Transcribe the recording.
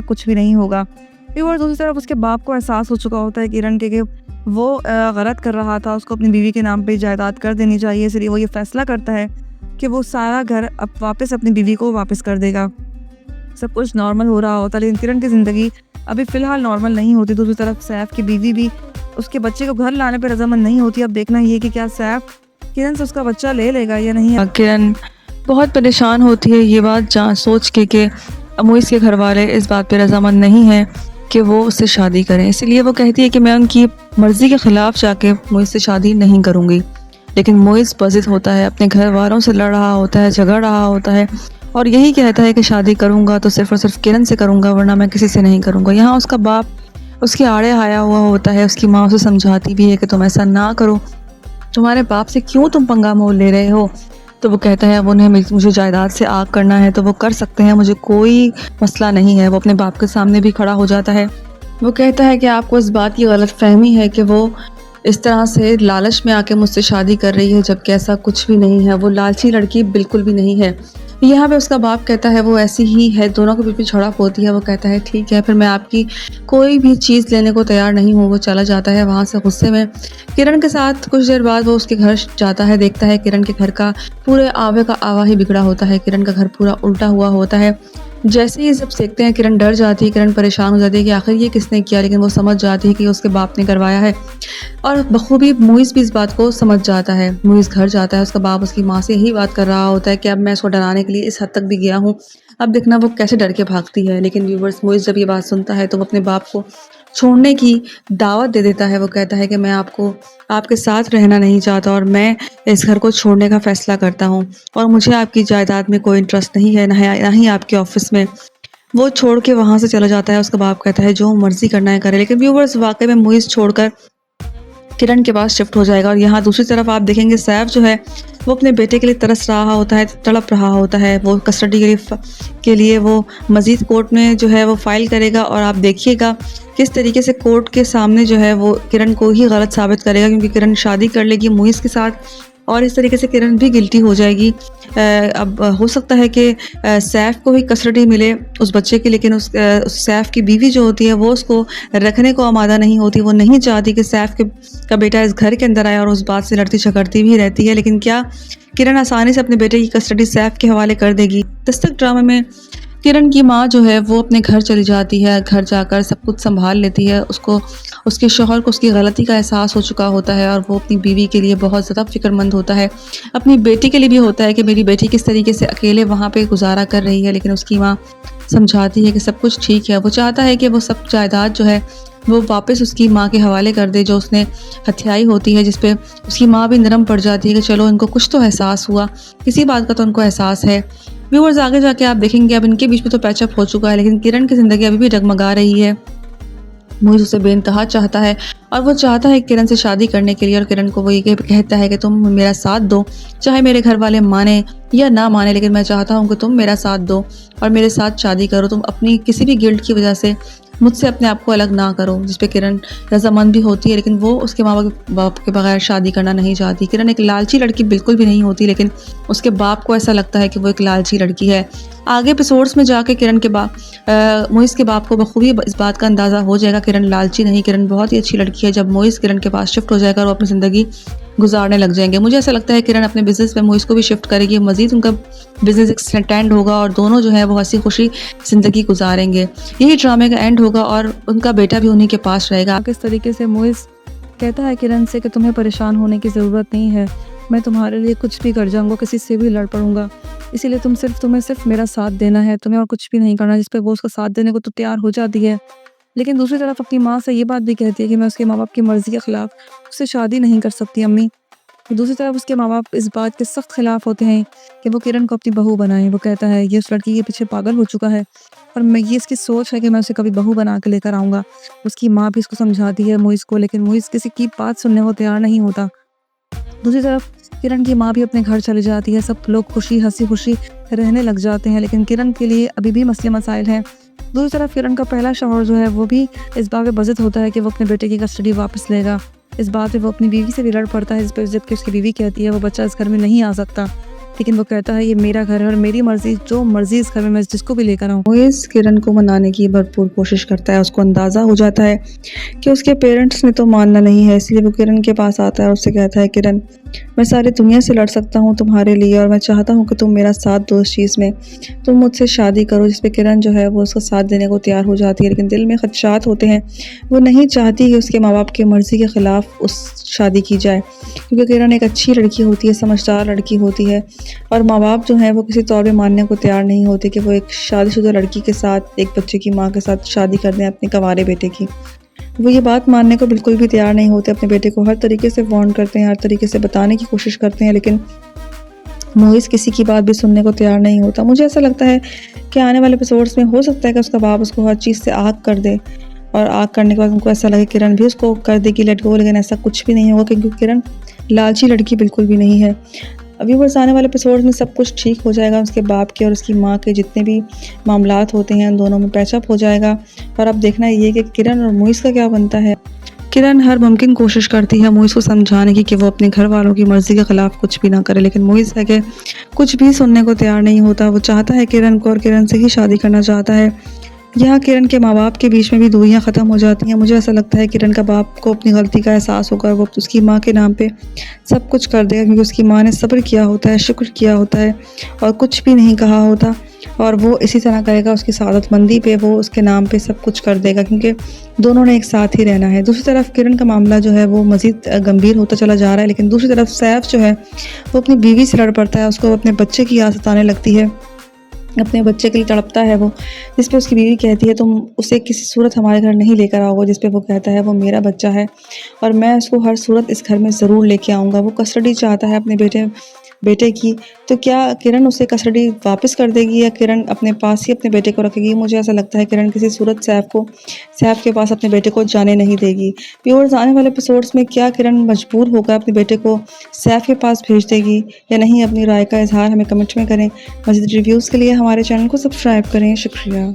कुछ भी नहीं होगा। फिर और दूसरी तरफ उसके बाप को एहसास हो चुका होता है किरण के कि वो गलत कर रहा था, उसको अपनी बीवी के नाम पे जायदाद कर देनी चाहिए, इसलिए वो ये फैसला करता है कि वो सारा घर अब वापस अपनी बीवी को वापस कर देगा। सब कुछ नॉर्मल हो रहा होता है, लेकिन किरण की ज़िंदगी अभी फ़िलहाल नॉर्मल नहीं होती। दूसरी तरफ सैफ की बीवी भी उसके बच्चे को घर लाने पे रज़ामंद नहीं होती। अब देखना ये है कि क्या सैफ किरण से उसका बच्चा ले लेगा या नहीं। किरण बहुत परेशान होती है ये बात सोच के कि मोइस के घर वाले इस बात पे रजामंद नहीं हैं कि वो उससे शादी करें, इसलिए वो कहती है कि मैं उनकी मर्ज़ी के ख़िलाफ़ जाके मोइस से शादी नहीं करूँगी। लेकिन मोइस बज़िद होता है, अपने घर वालों से लड़ रहा होता है, झगड़ रहा होता है और यही कहता है कि शादी करूँगा तो सिर्फ़ और सिर्फ किरण से करूँगा, वरना मैं किसी से नहीं करूँगा। यहाँ उसका बाप उसके आड़े आया हुआ होता है, उसकी माँ उसे समझाती भी है कि तुम ऐसा ना करो, तुम्हारे बाप से क्यों तुम पंगा मोल ले रहे हो। तो वो कहता है अब उन्हें मुझे जायदाद से आग करना है तो वो कर सकते हैं, मुझे कोई मसला नहीं है। वो अपने बाप के सामने भी खड़ा हो जाता है। वो कहता है कि आपको इस बात की गलत फहमी है कि वो इस तरह से लालच में आके मुझसे शादी कर रही है, जबकि ऐसा कुछ भी नहीं है। वो लालची लड़की बिल्कुल भी नहीं है। यहाँ पे उसका बाप कहता है वो ऐसी ही है, दोनों के बीच में झड़प होती है। वो कहता है ठीक है, फिर मैं आपकी कोई भी चीज़ लेने को तैयार नहीं हूँ। वो चला जाता है वहाँ से गुस्से में। किरण के साथ कुछ देर बाद वो उसके घर जाता है, देखता है किरण के घर का पूरे आवे का आवा ही बिगड़ा होता है। किरण का घर पूरा उल्टा हुआ होता है। जैसे ही जब देखते हैं किरण डर जाती है, किरण परेशान हो जाती है कि आखिर ये किसने किया, लेकिन वो समझ जाती है कि उसके बाप ने करवाया है और बखूबी मुइज़ भी इस बात को समझ जाता है। मुइज़ घर जाता है, उसका बाप उसकी माँ से यही बात कर रहा होता है कि अब मैं इसको डराने के लिए इस हद तक भी गया हूँ, अब देखना वो कैसे डर के भागती है। लेकिन व्यूवर्स, मुइज़ जब ये बात सुनता है तो वो अपने बाप को छोड़ने की दावत दे देता है। वो कहता है कि मैं आपके साथ रहना नहीं चाहता और मैं इस घर को छोड़ने का फ़ैसला करता हूँ और मुझे आपकी जायदाद में कोई इंटरेस्ट नहीं है, ना ही आपके ऑफिस में। वो छोड़ के वहाँ से चला जाता है। उसका बाप कहता है जो मर्ज़ी करना है करे। लेकिन व्यूवर्स, वाक़ई में मुइज़ छोड़कर किरण के पास शिफ्ट हो जाएगा और यहाँ दूसरी तरफ आप देखेंगे सैफ जो है वो अपने बेटे के लिए तरस रहा होता है, तड़प रहा होता है। वो कस्टडी के लिए वो मज़ीद कोर्ट में जो है वो फ़ाइल करेगा और आप देखिएगा किस तरीके से कोर्ट के सामने जो है वो किरण को ही गलत साबित करेगा, क्योंकि किरण शादी कर लेगी मुइज़ के साथ और इस तरीके से किरण भी गिल्टी हो जाएगी। अब हो सकता है कि सैफ को ही कस्टडी मिले उस बच्चे की, लेकिन उस सैफ की बीवी जो होती है वो उसको रखने को आमादा नहीं होती। वो नहीं चाहती कि सैफ का बेटा इस घर के अंदर आए और उस बात से लड़ती झगड़ती भी रहती है। लेकिन क्या किरण आसानी से अपने बेटे की कस्टडी सैफ के हवाले कर देगी? दस्तक ड्रामे में किरण की माँ जो है वो अपने घर चली जाती है। घर जाकर सब कुछ संभाल लेती है। उसको उसके शौहर को उसकी गलती का एहसास हो चुका होता है और वो अपनी बीवी के लिए बहुत ज़्यादा फ़िक्रमंद होता है। अपनी बेटी के लिए भी होता है कि मेरी बेटी किस तरीके से अकेले वहाँ पे गुजारा कर रही है। लेकिन उसकी माँ समझाती है कि सब कुछ ठीक है। वो चाहता है कि वो सब जायदाद जो है वो वापस उसकी माँ के हवाले कर दे जो उसने हथियाई होती है, जिस पे उसकी माँ भी नरम पड़ जाती है कि चलो इनको कुछ तो एहसास हुआ, किसी बात का तो उनको एहसास है। व्यूअर्स, आगे जाके आप देखेंगे अब इनके बीच में तो पैचअप हो चुका है, लेकिन किरण की ज़िंदगी अभी भी डगमगा रही है। मोहित उसे बेइंतहा चाहता है और वो चाहता है किरण से शादी करने के लिए, और किरण को वो ये कहता है कि तुम मेरा साथ दो, चाहे मेरे घर वाले माने या ना माने, लेकिन मैं चाहता हूँ कि तुम मेरा साथ दो और मेरे साथ शादी करो। तुम अपनी किसी भी गिल्ट की वजह से मुझसे अपने आप को अलग ना करो। जिस पे किरण रजामंद भी होती है, लेकिन वो उसके माँ बाप के बगैर शादी करना नहीं चाहती। किरण एक लालची लड़की बिल्कुल भी नहीं होती, लेकिन उसके बाप को ऐसा लगता है कि वो एक लालची लड़की है। आगे एपिसोड्स में जाके किरण के मोइस के बाप को बखूबी इस बात का अंदाज़ा हो जाएगा किरण लालची नहीं, किरण बहुत ही अच्छी लड़की है। जब मोइस किरण के पास शिफ्ट हो जाएगा और वो अपनी ज़िंदगी गुजारने लग जाएंगे, मुझे ऐसा लगता है किरण अपने बिजनेस में मोइस को भी शिफ्ट करेगी। मज़ीद उनका बिजनेस एक्सटेंड होगा और दोनों जो है वो हंसी खुशी ज़िंदगी गुजारेंगे। यही ड्रामे का एंड होगा और उनका बेटा भी उन्हीं के पास रहेगा। किस तरीके से मोइस कहता है किरण से कि तुम्हें परेशान होने की ज़रूरत नहीं है, मैं तुम्हारे लिए कुछ भी कर जाऊँगा, किसी से भी लड़ पड़ूंगा, इसीलिए तुम्हें सिर्फ मेरा साथ देना है, तुम्हें और कुछ भी नहीं करना। जिस पे वो उसका साथ देने को तो तैयार हो जाती है, लेकिन दूसरी तरफ अपनी माँ से ये बात भी कहती है कि मैं उसके माँ बाप की मर्ज़ी के ख़िलाफ़ उससे शादी नहीं कर सकती अम्मी। दूसरी तरफ उसके माँ बाप इस बात के सख्त खिलाफ होते हैं कि वो किरण को अपनी बहू बनाए। वो कहता है ये उस लड़की के पीछे पागल हो चुका है और मैं ये इसकी सोच है कि मैं उसे कभी बहू बना के लेकर आऊँगा। उसकी माँ भी इसको समझाती है मोइस को, लेकिन मोइस किसी की बात सुनने को तैयार नहीं होता। दूसरी तरफ किरण की माँ भी अपने घर चली जाती है। सब लोग हंसी खुशी रहने लग जाते हैं, लेकिन किरण के लिए अभी भी मसले मसाइल हैं। दूसरी तरफ किरण का पहला शौहर जो है वो भी इस बात पे बज़िद होता है कि वो अपने बेटे की कस्टडी वापस लेगा। इस बात पे वो अपनी बीवी से भी लड़ पड़ता है, जबकि उसकी बीवी कहती है वो बच्चा इस घर में नहीं आ सकता। लेकिन वो कहता है ये मेरा घर है और मेरी मर्ज़ी, जो मर्ज़ी इस घर में मैं जिसको भी लेकर आऊँ। मोइज़ किरण को मनाने की भरपूर कोशिश करता है। उसको अंदाज़ा हो जाता है कि उसके पेरेंट्स ने तो मानना नहीं है, इसलिए वो किरण के पास आता है और उससे कहता है, किरण, मैं सारी दुनिया से लड़ सकता हूँ तुम्हारे लिए और मैं चाहता हूँ कि तुम मेरा साथ दो इस चीज़ में। तुम मुझसे शादी करो। जिस पे किरण जो है वो उसका साथ देने को तैयार हो जाती है, लेकिन दिल में खदशात होते हैं। वो नहीं चाहती कि उसके माँ-बाप की मर्ज़ी के ख़िलाफ़ उस शादी की जाए, क्योंकि किरण एक अच्छी लड़की होती है, समझदार लड़की होती है और माँ-बाप जो हैं वो किसी तौर पे मानने को तैयार नहीं होते कि वो एक शादीशुदा लड़की के साथ, एक बच्चे की माँ के साथ शादी कर दें अपने कंवारे बेटे की। वो ये बात मानने को बिल्कुल भी तैयार नहीं होते, अपने बेटे को हर तरीके से वार्न करते हैं, हर तरीके से बताने की कोशिश करते हैं, लेकिन मोइज़ किसी की बात भी सुनने को तैयार नहीं होता। मुझे ऐसा लगता है कि आने वाले एपिसोड्स में हो सकता है कि उसका बाप उसको हर चीज़ से आग कर दे और आग करने के बाद उनको ऐसा लगे किरण भी उसको कर देगी लेट गो, लेकिन ऐसा कुछ भी नहीं होगा क्योंकि किरण लालची लड़की बिल्कुल भी नहीं है। अभी बस आने वाले एपिसोड्स में सब कुछ ठीक हो जाएगा, उसके बाप के और उसकी माँ के जितने भी मामलात होते हैं उन दोनों में पैचअप हो जाएगा और अब देखना ये कि किरण और मोइज़ का क्या बनता है। किरण हर मुमकिन कोशिश करती है मोइज़ को समझाने की कि वो अपने घर वालों की मर्ज़ी के ख़िलाफ़ कुछ भी ना करे, लेकिन मोइज़ है कि कुछ भी सुनने को तैयार नहीं होता। वो चाहता है किरण को और किरण से ही शादी करना चाहता है। यहाँ किरण के माँ-बाप के बीच में भी दूरियाँ ख़त्म हो जाती हैं। मुझे ऐसा लगता है किरण का बाप को अपनी गलती का एहसास होगा और वो उसकी माँ के नाम पे सब कुछ कर देगा, क्योंकि उसकी माँ ने सब्र किया होता है, शुक्र किया होता है और कुछ भी नहीं कहा होता और वो इसी तरह करेगा। उसकी सादतमंदी पे वो उसके नाम पे सब कुछ कर देगा, क्योंकि दोनों ने एक साथ ही रहना है। दूसरी तरफ किरण का मामला जो है वो मज़ीद गंभीर होता चला जा रहा है, लेकिन दूसरी तरफ सैफ जो है वो अपनी बीवी से लड़ पड़ता है। उसको अपने बच्चे की याद सताने लगती है, अपने बच्चे के लिए तड़पता है वो, जिस पे उसकी बीवी कहती है तुम उसे किसी सूरत हमारे घर नहीं लेकर आओगे, जिस पे वो कहता है वो मेरा बच्चा है और मैं उसको हर सूरत इस घर में ज़रूर लेके आऊँगा। वो कस्टडी चाहता है अपने बेटे की, तो क्या किरण उसे कस्टडी वापस कर देगी या किरण अपने पास ही अपने बेटे को रखेगी? मुझे ऐसा लगता है किरण किसी सूरत सैफ के पास अपने बेटे को जाने नहीं देगी। व्यूअर्स, आने वाले एपिसोड्स में क्या किरण मजबूर होकर अपने बेटे को सैफ के पास भेज देगी या नहीं? अपनी राय का इज़हार हमें कमेंट में करें। मज़ीद रिव्यूज़ के लिए हमारे चैनल को सब्सक्राइब करें। शुक्रिया।